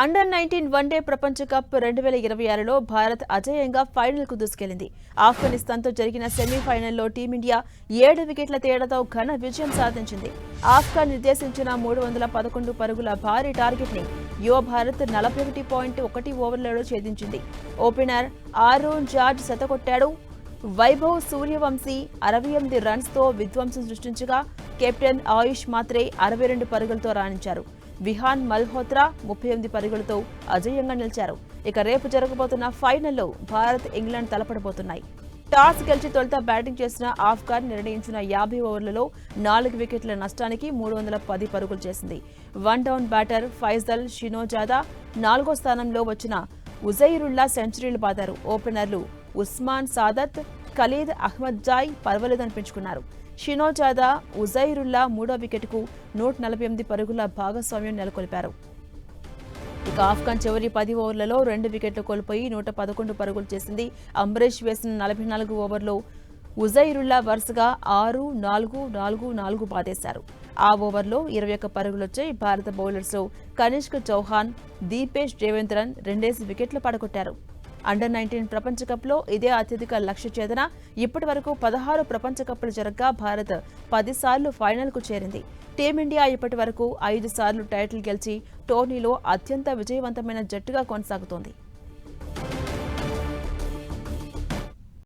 Under-19 one day ప్రపంచ cup 2026లో Bharat అజేయంగా ఫైనల్కు దూసుకెళ్లింది. ఆఫ్ఘనిస్తాన్తో జరిగిన సెమీఫైనల్లో టీమిండియా 7 వికెట్ల తేడాతో ఘన విజయం సాధించింది. ఆఫ్ఘన్ నిర్దేశించిన 311 పరుగుల భారీ టార్గెట్ని యువ భారత్ 41.1 ఓవర్లలో ఛేదించింది. ఓపెనర్ ఆరోన్ జార్జ్ శతకొట్టాడు. వైభవ్ సూర్యవంశీ 68 రన్స్తో విధ్వంసం సృష్టించగా కెప్టెన్ ఆయుష్ మాత్రే 62 పరుగులతో రాణించారు. విహాన్ మల్హోత్రా 38 పరుగులతో అజేయంగా నిలిచారు. ఇక రేపు జరగబోతున్న ఫైనల్లో భారత్, ఇంగ్లాండ్ తలపడబోతున్నాయి. టాస్ గెలిచి తొలుత బ్యాటింగ్ చేసిన ఆఫ్ఘన్ నిర్ణయించిన 50 ఓవర్లలో 4 వికెట్ల నష్టానికి 310 పరుగులు చేసింది. వన్ డౌన్ బ్యాటర్ ఫైజల్ షినోజాదా 4వ స్థానంలో వచ్చిన ఉజైరుల్లా సెంచరీలు బాదారు. ఓపెనర్లు ఉస్మాన్ సాదత్, ఖలీద్ అహ్మద్ జాయ్ పర్వాలేదనిపించుకున్నారు. షినోజాదా, ఉజైరుల్లా 3వ వికెట్కు 148 పరుగుల భాగస్వామ్యం నెలకొల్పారు. ఇక ఆఫ్ఘన్ చివరి 10 ఓవర్లలో 2 వికెట్లు కోల్పోయి 111 పరుగులు చేసింది. అంబరీష్ వేసిన 44 ఓవర్లో ఉజైరుల్లా వరుసగా 6, 4, 4, 4 బాదేశారు. ఆ ఓవర్లో 21 పరుగులొచ్చాయి. భారత బౌలర్స్లో కనిష్క్ చౌహాన్, దీపేష్ దేవేంద్రన్ 2 వికెట్లు పడగొట్టారు. అండర్-19 ప్రపంచ కప్లో ఇదే అత్యధిక లక్ష్య ఛేదన. ఇప్పటి వరకు 16 ప్రపంచ కప్లు జరగ్గా భారత్ 10 సార్లు ఫైనల్కు చేరింది. టీమిండియా ఇప్పటి వరకు 5 సార్లు టైటిల్ గెలిచి టోర్నీలో అత్యంత విజయవంతమైన జట్టుగా కొనసాగుతోంది.